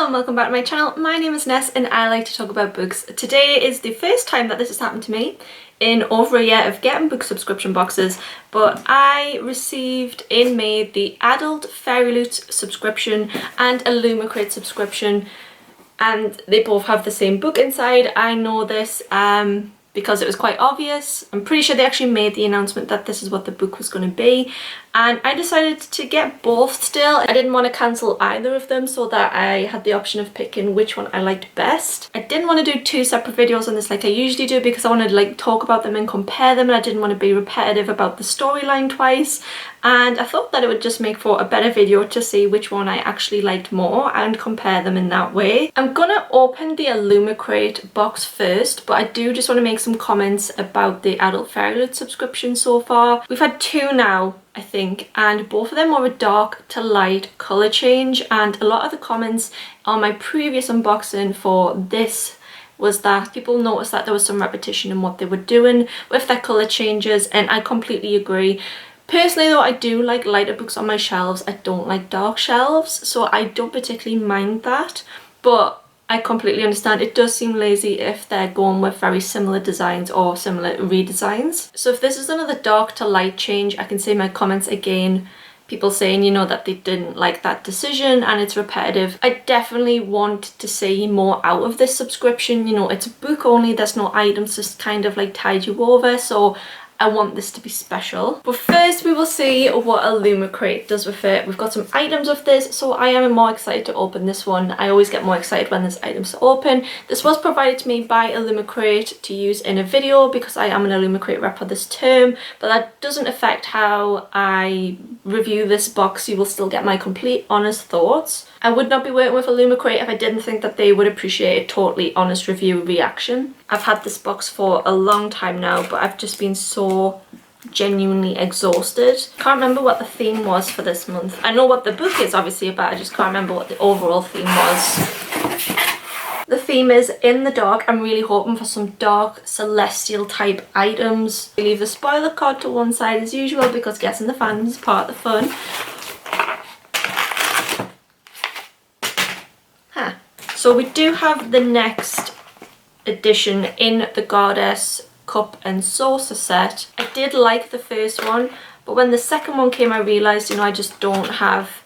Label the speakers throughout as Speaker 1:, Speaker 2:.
Speaker 1: Hello and welcome back to my channel. My name is Ness and I like to talk about books. Today is the first time that this has happened to me in over a year of getting book subscription boxes, but I received in May the adult Fairyloot subscription and Illumicrate subscription, and they both have the same book inside. I know this because it was quite obvious. I'm pretty sure they actually made the announcement that this is what the book was going to be, and I decided to get both still. I didn't want to cancel either of them so that I had the option of picking which one I liked best. I didn't want to do two separate videos on this like I usually do because I wanted to like talk about them and compare them, and I didn't want to be repetitive about the storyline twice, and I thought that it would just make for a better video to see which one I actually liked more and compare them in that way. I'm gonna open the Illumicrate box first, but I do just want to make some comments about the adult Fairyloot subscription so far. We've had two now, I think, and both of them were a dark to light colour change, and a lot of the comments on my previous unboxing for this was that people noticed that there was some repetition in what they were doing with their colour changes, and I completely agree. Personally though, I do like lighter books on my shelves. I don't like dark shelves, so I don't particularly mind that, but I completely understand it does seem lazy if they're going with very similar designs or similar redesigns. So if this is another dark to light change, I can see my comments again, people saying, you know, that they didn't like that decision and it's repetitive. I definitely want to see more out of this subscription. You know, it's a book only, there's no items just kind of like tide you over, so I want this to be special. But first we will see what Illumicrate does with it. We've got some items with this, so I am more excited to open this one. I always get more excited when there's items to open. This was provided to me by Illumicrate to use in a video because I am an Illumicrate rep for this term, but that doesn't affect how I review this box. You will still get my complete honest thoughts. I would not be working with Illumicrate if I didn't think that they would appreciate a totally honest review reaction. I've had this box for a long time now, but I've just been so genuinely exhausted. Can't remember what the theme was for this month. I know what the book is obviously about, I just can't remember what the overall theme was. The theme is in the dark. I'm really hoping for some dark celestial type items. We leave the spoiler card to one side as usual because guessing the fans is part of the fun. So we do have the next edition in the Goddess Cup and Saucer set. I did like the first one, but when the second one came I realised, you know, I just don't have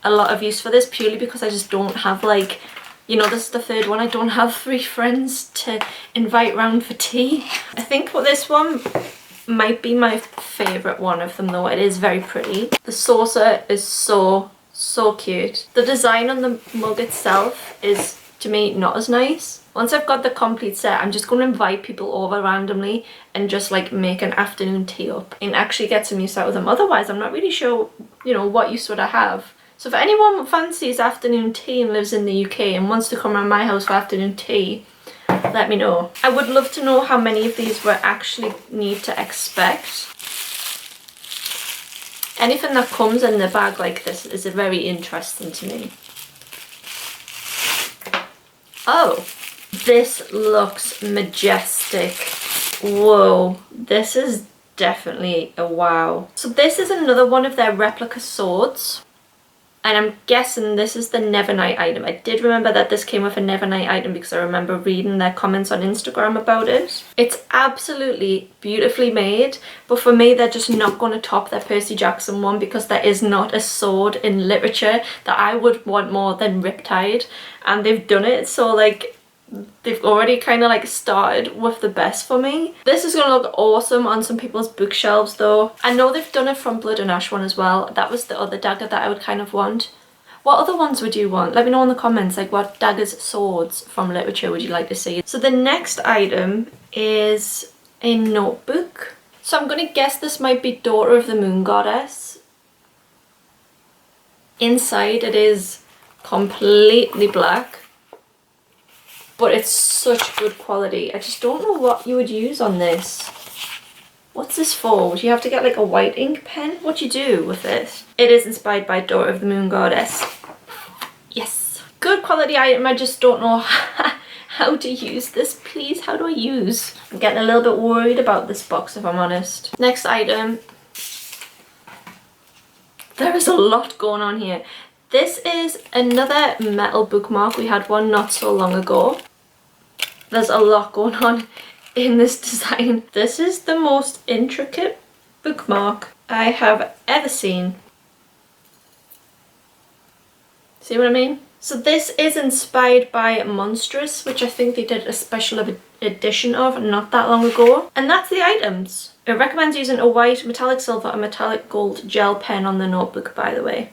Speaker 1: a lot of use for this purely because I just don't have, like, you know, this is the third one, I don't have 3 friends to invite round for tea. I think this one might be my favourite one of them though. It is very pretty. The saucer is so cute. The design on the mug itself is, to me, not as nice. Once I've got the complete set, I'm just going to invite people over randomly and just like make an afternoon tea up and actually get some use out of them. Otherwise, I'm not really sure, you know, what use would I have. So if anyone who fancies afternoon tea and lives in the UK and wants to come around my house for afternoon tea, let me know. I would love to know how many of these we actually need to expect. Anything that comes in the bag like this is very interesting to me. Oh, this looks majestic. Whoa, this is definitely a wow. So this is another one of their replica swords, and I'm guessing this is the Nevernight item. I did remember that this came with a Nevernight item because I remember reading their comments on Instagram about it. It's absolutely beautifully made, but for me they're just not going to top their Percy Jackson one because there is not a sword in literature that I would want more than Riptide, and they've done it, so like they've already kind of like started with the best for me. This is going to look awesome on some people's bookshelves though. I know they've done it from Blood and Ash one as well. That was the other dagger that I would kind of want. What other ones would you want? Let me know in the comments, like what daggers, swords from literature would you like to see. So the next item is a notebook. So I'm going to guess this might be Daughter of the Moon Goddess. Inside it is completely black, but it's such good quality. I just don't know what you would use on this. What's this for? Would you have to get like a white ink pen? What do you do with this? It is inspired by Daughter of the Moon Goddess. Yes. Good quality item. I just don't know how to use this. Please, how do I use? I'm getting a little bit worried about this box if I'm honest. Next item. There is a lot going on here. This is another metal bookmark. We had one not so long ago. There's a lot going on in this design. This is the most intricate bookmark I have ever seen. See what I mean? So this is inspired by Monstrous, which I think they did a special edition of not that long ago. And that's the items. It recommends using a white, metallic silver and metallic gold gel pen on the notebook, by the way.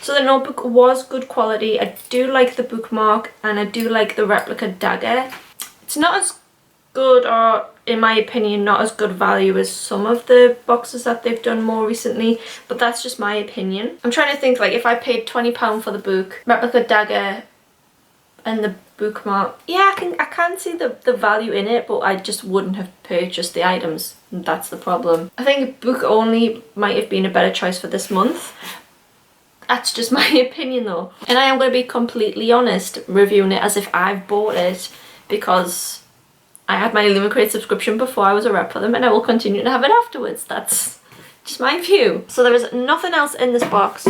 Speaker 1: So the notebook was good quality. I do like the bookmark and I do like the replica dagger. It's not as good, or in my opinion not as good value as some of the boxes that they've done more recently, but that's just my opinion. I'm trying to think, like, if I paid £20 for the book, replica dagger and the bookmark, yeah, I can see the value in it, but I just wouldn't have purchased the items. That's the problem. I think book only might have been a better choice for this month. That's just my opinion though. And I am going to be completely honest, reviewing it as if I've bought it, because I had my Illumicrate subscription before I was a rep for them, and I will continue to have it afterwards. That's just my view. So there is nothing else in this box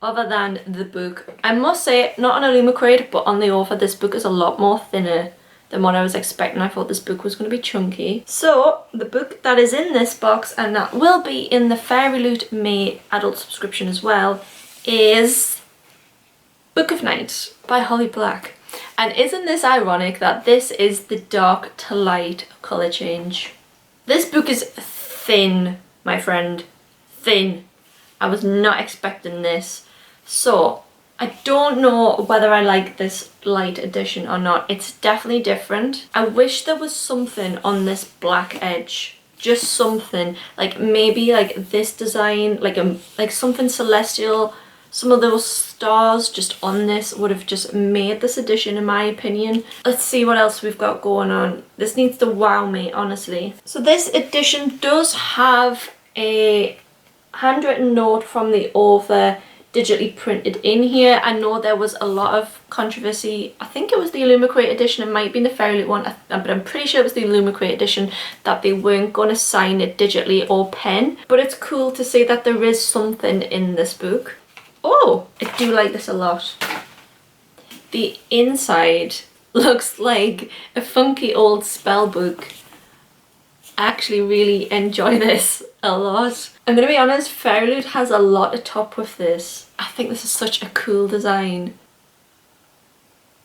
Speaker 1: other than the book. I must say, not on Illumicrate, but on the offer, this book is a lot more thinner than what I was expecting. I thought this book was going to be chunky. So the book that is in this box, and that will be in the Fairyloot May adult subscription as well, is Book of Night by Holly Black. And isn't this ironic that this is the dark to light colour change? This book is thin, my friend. Thin. I was not expecting this. So, I don't know whether I like this light edition or not. It's definitely different. I wish there was something on this black edge. Just something. Like maybe like this design, like something celestial. Some of those stars just on this would have just made this edition, in my opinion. Let's see what else we've got going on. This needs to wow me, honestly. So this edition does have a handwritten note from the author digitally printed in here. I know there was a lot of controversy. I think it was the Illumicrate edition, it might be the Fairyloot one, but I'm pretty sure it was the Illumicrate edition, that they weren't going to sign it digitally or pen. But it's cool to see that there is something in this book. Oh, I do like this a lot. The inside looks like a funky old spell book. I actually really enjoy this a lot. I'm going to be honest, Fairyloot has a lot to top with this. I think this is such a cool design.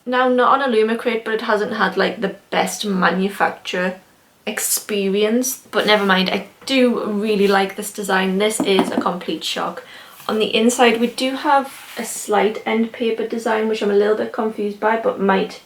Speaker 1: Now, not on Illumicrate, but it hasn't had like the best manufacture experience. But never mind, I do really like this design. This is a complete shock. On the inside we do have a slight end paper design, which I'm a little bit confused by, but might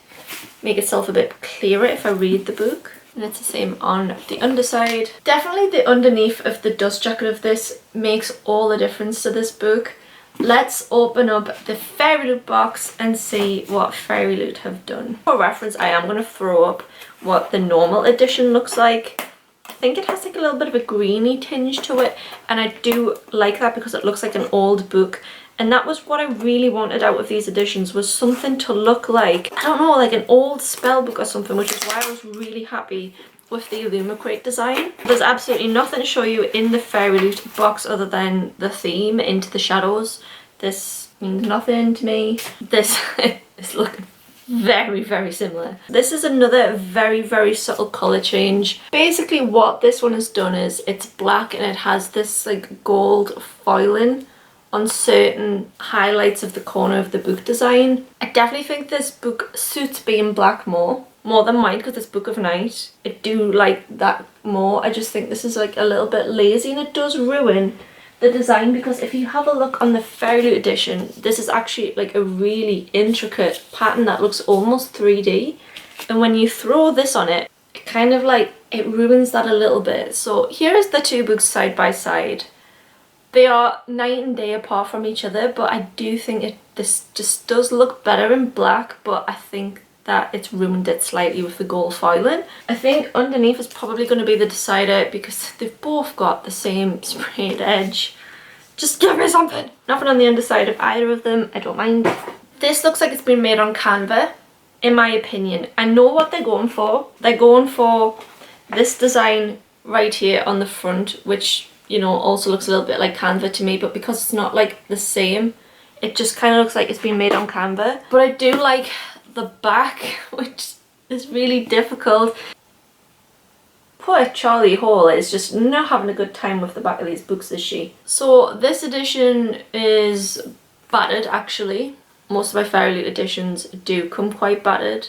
Speaker 1: make itself a bit clearer if I read the book. And it's the same on the underside. Definitely the underneath of the dust jacket of this makes all the difference to this book. Let's open up the Fairyloot box and see what Fairyloot have done. For reference, I am going to throw up what the normal edition looks like. I think it has like a little bit of a greeny tinge to it, and I do like that because it looks like an old book. And that was what I really wanted out of these editions, was something to look like, I don't know, like an old spell book or something, which is why I was really happy with the Illumicrate design. There's absolutely nothing to show you in the Fairyloot box other than the theme, Into the Shadows. This means nothing to me. This is looking very, very similar. This is another very, very subtle colour change. Basically what this one has done is it's black and it has this like gold foiling on certain highlights of the corner of the book design. I definitely think this book suits being black more than white, because it's Book of Night. I do like that more. I just think this is like a little bit lazy, and it does ruin the design, because if you have a look on the Fairyloot edition, this is actually like a really intricate pattern that looks almost 3D, and when you throw this on it, it kind of like, it ruins that a little bit. So here is the two books side by side. They are night and day apart from each other, but I do think this just does look better in black, but I think that it's ruined it slightly with the gold foiling. I think underneath is probably going to be the decider, because they've both got the same sprayed edge. Just give me something! Nothing on the underside of either of them, I don't mind. This looks like it's been made on Canva, in my opinion. I know what they're going for. They're going for this design right here on the front, which, you know, also looks a little bit like Canva to me, but because it's not like the same, It just kind of looks like it's been made on Canva. But I do like the back, which is really difficult. Poor Charlie Hall is just not having a good time with the back of these books, is she? So this edition is battered actually. Most of my Fairyloot editions do come quite battered.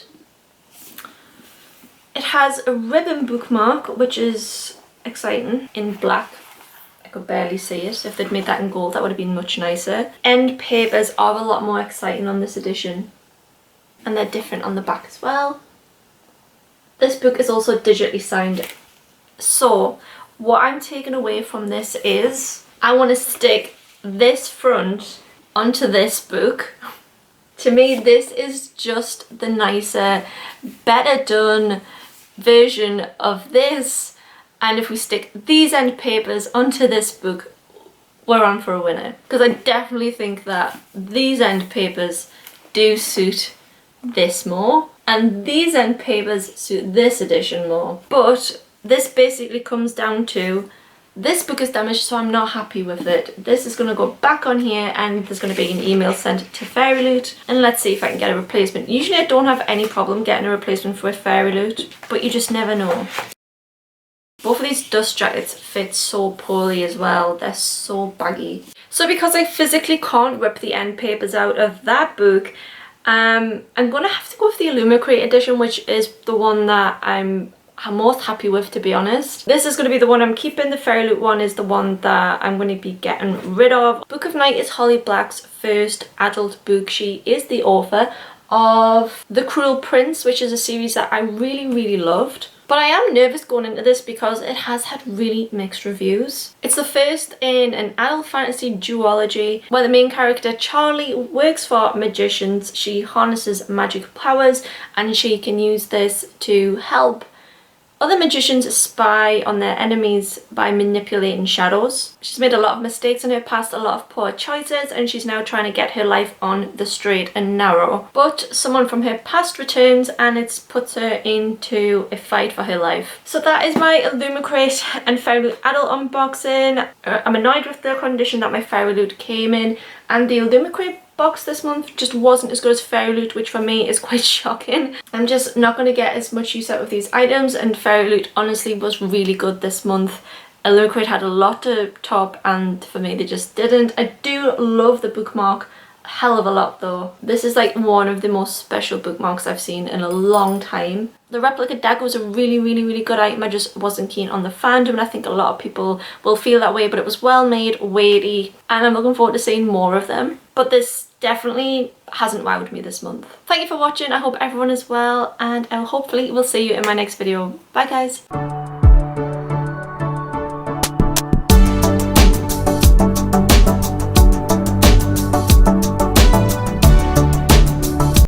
Speaker 1: It has a ribbon bookmark, which is exciting, in black. I could barely see it. If they'd made that in gold, that would have been much nicer. End papers are a lot more exciting on this edition, and they're different on the back as well. This book is also digitally signed. So what I'm taking away from this is I want to stick this front onto this book. To me, this is just the nicer, better done version of this. And if we stick these end papers onto this book, we're on for a winner. Because I definitely think that these end papers do suit this more, and these end papers suit this edition more. But this basically comes down to, this book is damaged, so I'm not happy with it. This is going to go back on here, and there's going to be an email sent to Fairyloot, and let's see if I can get a replacement. Usually I don't have any problem getting a replacement for a Fairyloot, but you just never know. Both of these dust jackets fit so poorly as well. They're so baggy. So because I physically can't rip the end papers out of that book, I'm going to have to go with the Illumicrate edition, which is the one that I'm most happy with, to be honest. This is going to be the one I'm keeping. The Fairyloot one is the one that I'm going to be getting rid of. Book of Night is Holly Black's first adult book. She is the author of The Cruel Prince, which is a series that I really loved. But I am nervous going into this because it has had really mixed reviews. It's the first in an adult fantasy duology where the main character Charlie works for magicians. She harnesses magic powers, and she can use this to help other magicians spy on their enemies by manipulating shadows. She's made a lot of mistakes in her past, a lot of poor choices, and she's now trying to get her life on the straight and narrow. But someone from her past returns, and it puts her into a fight for her life. So that is my Illumicrate and Fairyloot adult unboxing. I'm annoyed with the condition that my Fairyloot came in, and the Illumicrate box this month just wasn't as good as Fairyloot, which for me is quite shocking. I'm just not going to get as much use out of these items, and Fairyloot honestly was really good this month. Illumicrate had a lot to top, and for me they just didn't. I do love the bookmark a hell of a lot though. This is like one of the most special bookmarks I've seen in a long time. The replica dagger was a really good item. I just wasn't keen on the fandom, and I think a lot of people will feel that way, but it was well made, weighty, and I'm looking forward to seeing more of them. But this definitely hasn't wowed me this month. Thank you for watching. I hope everyone is well, and hopefully we'll see you in my next video. Bye guys.